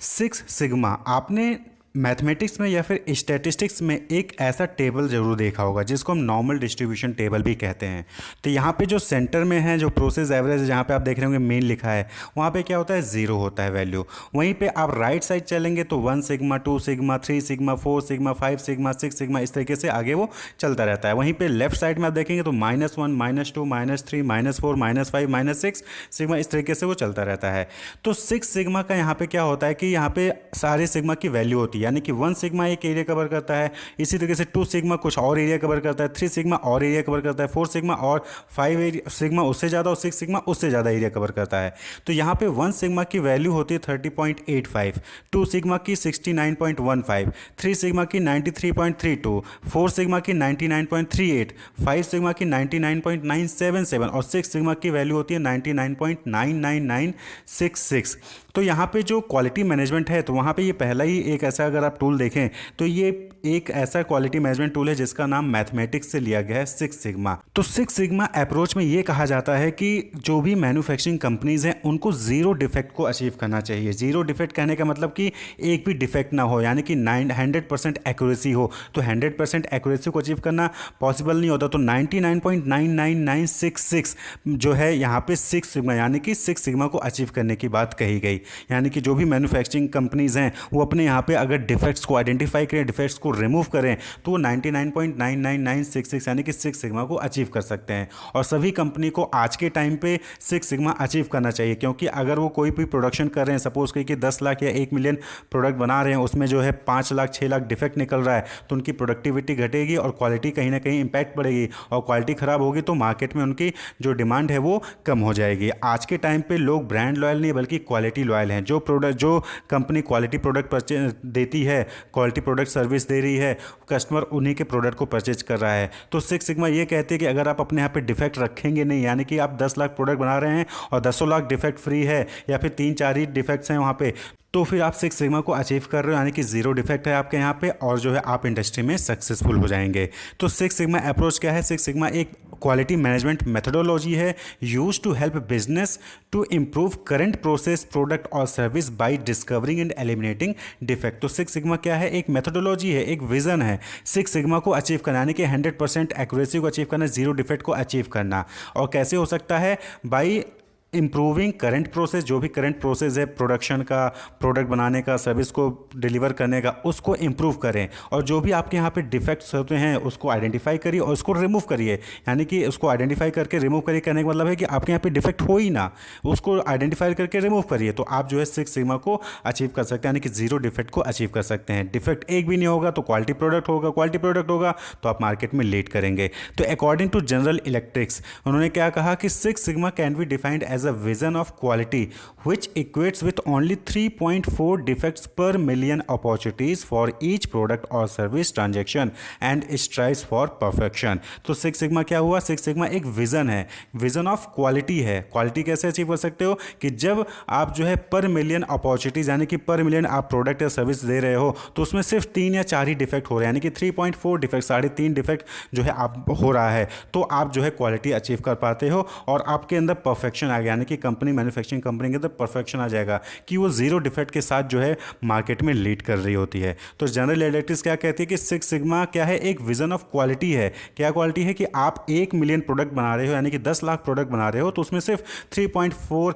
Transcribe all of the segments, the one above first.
Six sigma आपने mathematics में या फिर स्टैटिस्टिक्स में एक ऐसा टेबल जरूर देखा होगा जिसको हम नॉर्मल डिस्ट्रीब्यूशन टेबल भी कहते हैं। तो यहाँ पे जो सेंटर में है, जो प्रोसेस एवरेज जहाँ पे आप देख रहे होंगे मेन लिखा है, वहाँ पे क्या होता है, जीरो होता है वैल्यू। वहीं पे आप राइट साइड चलेंगे तो 1 sigma, 2 sigma, 3 sigma, 4 sigma, 5 sigma, 6 sigma, इस तरीके से आगे वो चलता रहता है। वहीं पे लेफ्ट साइड में आप देखेंगे तो -1, -2, -3, -4, -5, -6 सिग्मा, इस तरीके से वो चलता रहता है। तो 6 सिग्मा का यहाँ पे क्या होता है कि यहाँ पे सारे सिग्मा की वैल्यू होती है, यानी कि 1 सिग्मा एक एरिया कवर करता है, इसी तरीके से 2 सिग्मा कुछ और एरिया कवर करता है, 3 सिग्मा और एरिया कवर करता है, 4 सिग्मा और 5 सिग्मा उससे ज़्यादा और 6 सिग्मा उससे ज़्यादा एरिया कवर करता है। तो यहाँ पे 1 सिग्मा की वैल्यू होती है 30.85, 2 सिग्मा की 69.15, 3 सिग्मा की 93.32, 4 सिग्मा की 99.38, 5 सिग्मा की 99.977 और 6 सिग्मा की वैल्यू होती है 99.99966। तो यहाँ पे जो क्वालिटी मैनेजमेंट है, तो वहाँ पे ये पहला ही एक ऐसा अगर आप टूल देखें तो ये एक ऐसा क्वालिटी मैनेजमेंट टूल है जिसका नाम मैथमेटिक्स से लिया गया है, 6 सिग्मा। तो 6 सिग्मा अप्रोच में ये कहा जाता है कि जो भी मैन्युफैक्चरिंग कंपनीज हैं उनको जीरो डिफेक्ट को अचीव करना चाहिए। जीरो डिफेक्ट कहने का मतलब कि एक भी डिफेक्ट ना हो, यानी कि 100% एक्यूरेसी हो। तो 100% एक्यूरेसी को अचीव करना पॉसिबल नहीं होता, तो 99.99966 जो है यहाँ पे 6 सिग्मा, यानी कि 6 सिग्मा को अचीव करने की बात कही गई। यानी कि जो भी मैन्युफैक्चरिंग कंपनीज हैं वो अपने यहाँ पे अगर डिफेक्ट्स को आइडेंटिफाई करें, डिफेक्ट्स को रिमूव करें, तो वो 99.99966 यानी कि 6 सिग्मा को अचीव कर सकते हैं। और सभी कंपनी को आज के टाइम पे 6 सिग्मा अचीव करना चाहिए, क्योंकि अगर वो कोई भी प्रोडक्शन कर रहे हैं, सपोज कि 10 लाख या 1 मिलियन प्रोडक्ट बना रहे हैं, उसमें जो है 5 लाख 6 लाख डिफेक्ट निकल रहा है, तो उनकी प्रोडक्टिविटी घटेगी और क्वालिटी कहीं ना कहीं इंपैक्ट पड़ेगी, और क्वालिटी खराब होगी तो मार्केट में उनकी जो डिमांड है वो कम हो जाएगी। आज के टाइम पे लोग ब्रांड लॉयल नहीं बल्कि क्वालिटी लॉयल हैं। जो कंपनी क्वालिटी प्रोडक्ट परचेज देती है, क्वालिटी प्रोडक्ट सर्विस दे रही है, कस्टमर उन्हीं के प्रोडक्ट को परचेज कर रहा है। तो 6 सिग्मा ये कहते हैं कि अगर आप अपने यहाँ पे डिफेक्ट रखेंगे नहीं, यानी कि आप 10 लाख प्रोडक्ट बना रहे हैं और 10 लाख डिफेक्ट फ्री है, या फिर 3-4 ही डिफेक्ट्स हैं वहाँ पे, तो फिर आप 6 सिग्मा को अचीव कर रहे हो, यानी कि जीरो डिफेक्ट है आपके यहाँ पे, और जो है आप इंडस्ट्री में सक्सेसफुल हो जाएंगे। तो 6 सिग्मा अप्रोच क्या है? 6 सिग्मा एक क्वालिटी मैनेजमेंट मेथडोलॉजी है use to help business to improve current process, product और service by discovering and eliminating defect. तो 6 सिग्मा क्या है? एक मेथडोलॉजी है, एक विजन है 6 सिग्मा को अचीव करना, यानी कि 100% एक्यूरेसी को अचीव करना, जीरो डिफेक्ट को अचीव करना। और कैसे हो सकता है? बाई इम्प्रूविंग करंट प्रोसेस, जो भी करंट प्रोसेस है प्रोडक्शन का, प्रोडक्ट बनाने का, सर्विस को डिलीवर करने का, उसको इम्प्रूव करें। और जो भी आपके यहाँ पे डिफेक्ट्स होते हैं उसको आइडेंटिफाई करिए और उसको रिमूव करिए, यानी कि उसको आइडेंटिफाई करके रिमूव करिए। करने का मतलब है कि आपके यहाँ पे डिफेक्ट हो ही ना, उसको आइडेंटिफाई करके रिमूव करिए, तो आप जो है 6 सिग्मा को अचीव कर सकते हैं, यानी कि जीरो डिफेक्ट को अचीव कर सकते हैं। डिफेक्ट एक भी नहीं होगा तो क्वालिटी प्रोडक्ट होगा, क्वालिटी प्रोडक्ट होगा तो आप मार्केट में लीड करेंगे। तो अकॉर्डिंग टू जनरल इलेक्ट्रिक्स उन्होंने क्या कहा कि 6 sigma can be defined as a vision of quality which equates with only 3.4 defects per million opportunities for each product or service transaction and strives for perfection। तो 6 sigma क्या हुआ? 6 sigma एक vision है, vision of quality है। Quality कैसे achieve कर सकते हो? कि जब आप जो है पर मिलियन अपॉर्चुनिटीज, यानी कि पर मिलियन आप प्रोडक्ट या सर्विस दे रहे हो, तो उसमें सिर्फ 3 या 4 ही डिफेक्ट हो रहे हैं, यानी कि 3.4 डिफेक्ट, 3.5 डिफेक्ट जो है आप हो रहा है, तो आप जो है क्वालिटी अचीव कर पाते हो और आपके अंदर परफेक्शन आ गया, यानी कि कंपनी, मैन्युफैक्चरिंग कंपनी के अंदर परफेक्शन आ जाएगा कि वो जीरो डिफेक्ट के साथ जो है मार्केट में लीड कर रही होती है। तो जनरल इलेक्ट्रिक्स क्या कहती है कि 6 सिग्मा क्या है? एक विजन ऑफ क्वालिटी है। क्या क्वालिटी है? कि आप 1 मिलियन प्रोडक्ट बना रहे हो, यानी कि 10 लाख प्रोडक्ट बना रहे हो, तो उसमें सिर्फ 3.4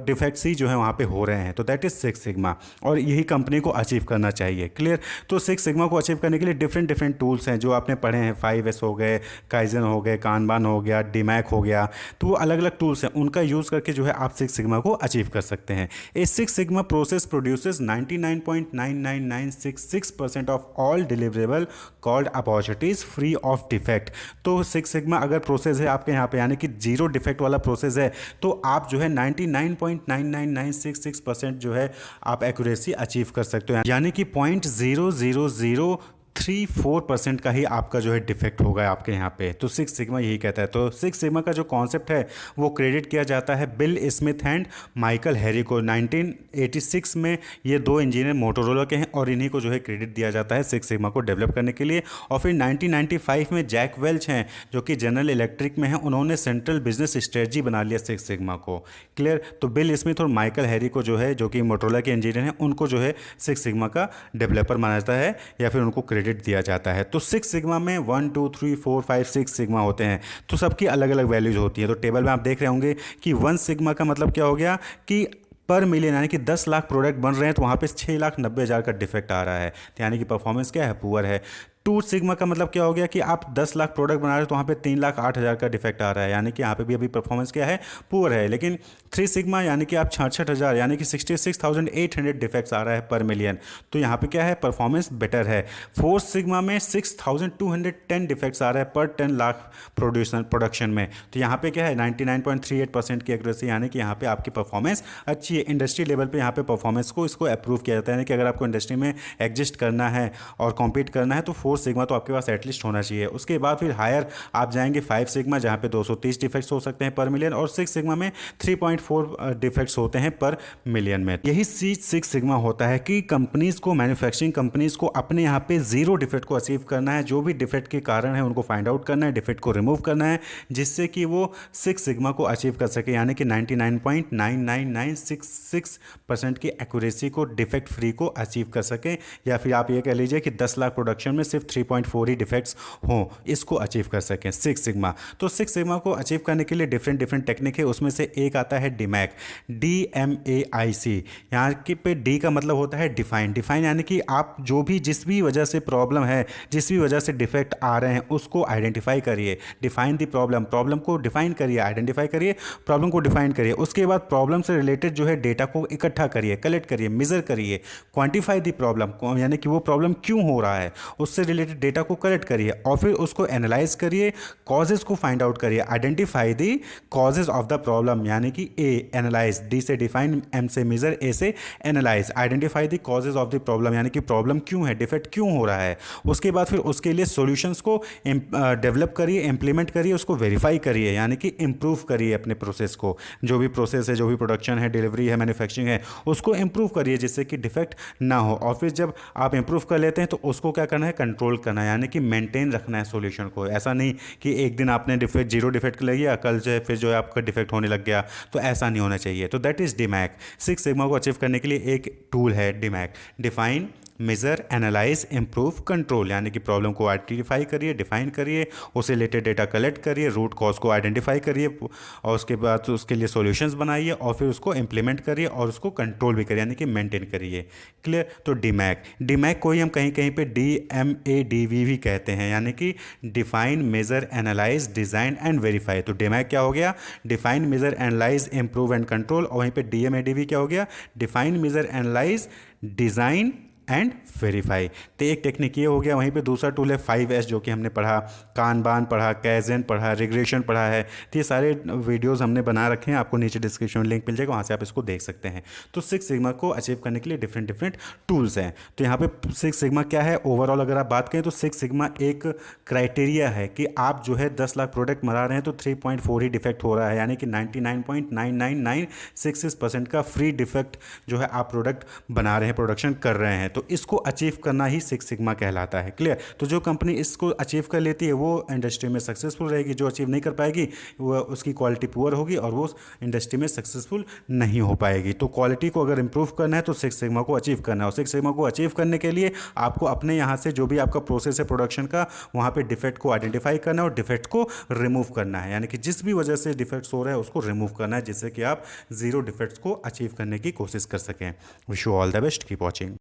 डिफेक्ट्स ही जो है वहाँ पे हो रहे हैं, तो दैट इज 6 सिग्मा, और यही कंपनी को अचीव करना चाहिए। क्लियर? तो 6 सिग्मा को अचीव करने के लिए डिफरेंट टूल्स हैं जो आपने पढ़े हैं, 5S हो गए, काइजन हो गए, कानबान हो गया, डीमैक हो गया, तो वो अलग अलग टूल्स हैं, उनका यूज़ करके जो है आप 6 सिग्मा को अचीव कर सकते हैं। ए 6 sigma process produces 99.99966% of all deliverable called opportunities free of defect. तो 6 सिग्मा अगर प्रोसेस है आपके यहाँ पे, यानी कि जीरो डिफेक्ट वाला प्रोसेस है, तो आप जो है 99.99966% जो है आप एक्यूरेसी अचीव कर सकते हो, यानी कि 0.000 3-4% का ही आपका जो है डिफेक्ट होगा आपके यहाँ पे। तो सिक्स सिग्मा यही कहता है। तो सिक्स सिग्मा का जो कॉन्सेप्ट है वो क्रेडिट किया जाता है bill Smith and Michael Harry को। 1986 में ये दो इंजीनियर मोटोरोला के हैं और इन्हीं को जो है क्रेडिट दिया जाता है सिक्स सिग्मा को डेवलप करने के लिए। और फिर 1995 में जैक वेल्च हैं जो कि जनरल इलेक्ट्रिक में हैं, उन्होंने सेंट्रल बिजनेस स्ट्रेटजी बना लिया सिक्स सिग्मा को। क्लियर। तो बिल स्मिथ और माइकल हैरी को जो है, जो कि मोटोरोला के इंजीनियर हैं, उनको जो है सिक्स सिग्मा का डेवलपर माना जाता है या फिर उनको क्रेडिट दिया जाता है। तो सिक्स सिग्मा में 1 2 3 4 5 6 सिग्मा होते हैं, तो सबकी अलग अलग वैल्यूज होती है। तो टेबल में आप देख रहे होंगे कि 1 सिग्मा का मतलब क्या हो गया कि पर मिलियन यानी कि 10 लाख प्रोडक्ट बन रहे हैं तो वहाँ पे 6,90,000 का डिफेक्ट आ रहा है, तो यानी कि परफॉर्मेंस क्या है, पुअर है। 2 सिग्मा का मतलब क्या हो गया कि आप 10 लाख प्रोडक्ट बना रहे हो तो वहाँ पे 3,08,000 का डिफेक्ट आ रहा है, यानी कि यहाँ पे भी अभी परफॉर्मेंस क्या है, पुअर है। लेकिन 3 सिग्मा यानी कि आप 66,000 यानी कि 66,800 डिफेक्ट्स आ रहा है पर मिलियन, तो यहाँ पे क्या है, परफॉर्मेंस बेटर है। 4 सिग्मा में 6,210 डिफेक्ट्स आ रहा है पर 10 लाख प्रोडक्शन में, तो यहाँ पे क्या है 99.38% की एक्यूरेसी, यानी कि यहाँ पे आपकी परफॉर्मेंस अच्छी है। इंडस्ट्री लेवल पे यहाँ पे परफॉर्मेंस को इसको अप्रूव किया जाता है, यानी कि अगर आपको इंडस्ट्री में एग्जिस्ट करना है और कॉम्पीट करना है तो 4 सिग्मा तो आपके पास एटलीस्ट होना चाहिए। उसके बाद फिर हायर आप जाएंगे 5 सिग्मा जहाँ पे 230 डिफेक्ट्स हो सकते हैं पर मिलियन, और 6 सिग्मा में 3.4 डिफेक्ट्स होते हैं पर मिलियन में। यही चीज 6 सिग्मा होता है कि कंपनीज को, मैन्युफैक्चरिंग कंपनीज को अपने यहाँ पे जीरो डिफेक्ट को अचीव करना है। जो भी डिफेक्ट के कारण है उनको फाइंड आउट करना है, डिफेक्ट को रिमूव करना है, जिससे कि वो 6 सिग्मा को अचीव कर सके, यानी कि 99.99966% की एक्यूरेसी को डिफेक्ट फ्री को अचीव कर सके। या फिर आप ये कह लीजिए कि 10 लाख प्रोडक्शन में सिर्फ 3.4 ही डिफेक्ट्स हों, इसको अचीव कर सकें 6 सिग्मा। तो 6 सिग्मा को अचीव करने के लिए डिफरेंट टेक्निक है, उसमें से एक आता है DMAIC, DMAIC। यहाँ के पे डी का मतलब होता है डिफाइन। डिफाइन यानी कि आप जो भी, जिस भी वजह से प्रॉब्लम है, जिस भी वजह से डिफेक्ट आ रहे हैं, उसको आइडेंटिफाई करिए। डिफाइन द प्रॉब्लम, प्रॉब्लम को डिफाइन करिए, आइडेंटिफाई करिए, प्रॉब्लम को डिफाइन करिए। उसके बाद प्रॉब्लम से रिलेटेड जो है डेटा को इकट्ठा करिए, कलेक्ट करिए, मेजर करिए, क्वांटिफाई द प्रॉब्लम, यानी कि वो प्रॉब्लम क्यों हो रहा है, उससे रिलेटेड डेटा को कलेक्ट करिए, और फिर उसको एनालाइज करिए, कॉजेज को फाइंड आउट करिए। Identify the causes of the problem, यानी कि ए एनालाइज, डी से डिफाइन, एम से मेजर, ए से analyse. Identify the causes of the problem, यानी कि प्रॉब्लम क्यों है, डिफेक्ट क्यों हो रहा है। उसके बाद फिर उसके लिए सॉल्यूशंस को डेवलप करिए, इंप्लीमेंट करिए, उसको वेरीफाई करिए, यानी कि इंप्रूव करिए अपने प्रोसेस को। जो भी प्रोसेस है, जो भी प्रोडक्शन है, डिलीवरी है, मैन्युफैक्चरिंग है, उसको इंप्रूव करिए जिससे कि डिफेक्ट ना हो। और फिर जब आप इंप्रूव कर लेते हैं तो उसको क्या करना है, कंट्रोल करना है, यानी कि मेंटेन रखना है सॉल्यूशन को। ऐसा नहीं कि एक दिन आपने डिफेक्ट, जीरो डिफेक्ट ले लिया, कल जो है फिर जो है आपका डिफेक्ट होने लग गया, तो ऐसा नहीं होना चाहिए। तो दैट इज DMAIC। 6 सिग्मा को अचीव करने के लिए एक टूल है DMAIC, define, measure, analyse, improve, control, यानी कि प्रॉब्लम को आइडेंटिफाई करिए, डिफाइन करिए, उससे रिलेटेड डेटा कलेक्ट करिए, रूट कॉज को आइडेंटिफाई करिए, और उसके बाद उसके लिए सॉल्यूशंस बनाइए, और फिर उसको इंप्लीमेंट करिए और उसको कंट्रोल भी करिए, यानी कि मेंटेन करिए। क्लियर। तो DMAIC को ही हम कहीं कहीं पे DMADV भी कहते हैं, यानी कि define, measure, analyse, design and verify. तो DMAIC क्या हो गया, define, measure, analyse, improve and control, और वहीं पे DMADV क्या हो गया, define, measure, analyse, design and verify. तो एक टेक्निक ये हो गया। वहीं पे दूसरा टूल है 5S, जो कि हमने पढ़ा, कानबान पढ़ा, कैज़न पढ़ा, रिग्रेशन पढ़ा है। तो ये सारे वीडियोस हमने बना रखे हैं, आपको नीचे डिस्क्रिप्शन लिंक मिल जाएगा, वहाँ से आप इसको देख सकते हैं। तो 6 सिग्मा को अचीव करने के लिए डिफरेंट टूल्स हैं। तो यहाँ पे 6 सिग्मा क्या है ओवरऑल अगर आप बात करें तो 6 सिग्मा एक क्राइटेरिया है कि आप जो है 10 लाख प्रोडक्ट बना रहे हैं तो 3.4 ही डिफेक्ट हो रहा है, यानी कि 99.999966% का फ्री डिफेक्ट जो है आप प्रोडक्ट बना रहे हैं, प्रोडक्शन कर रहे हैं। तो इसको अचीव करना ही 6 सिग्मा कहलाता है। क्लियर। तो जो कंपनी इसको अचीव कर लेती है वो इंडस्ट्री में सक्सेसफुल रहेगी, जो अचीव नहीं कर पाएगी वो उसकी क्वालिटी पुअर होगी और वो इंडस्ट्री में सक्सेसफुल नहीं हो पाएगी। तो क्वालिटी को अगर इंप्रूव करना है तो 6 सिग्मा को अचीव करना है, और 6 सिग्मा को अचीव करने के लिए आपको अपने यहाँ से जो भी आपका प्रोसेस है प्रोडक्शन का, वहाँ पे डिफेक्ट को आइडेंटिफाई करना है और डिफेक्ट को रिमूव करना है, यानी कि जिस भी वजह से डिफेक्ट्स हो रहे हैं उसको रिमूव करना है, जिससे कि आप जीरो डिफेक्ट्स को अचीव करने की कोशिश कर सकें। Wish you all the best, keep watching.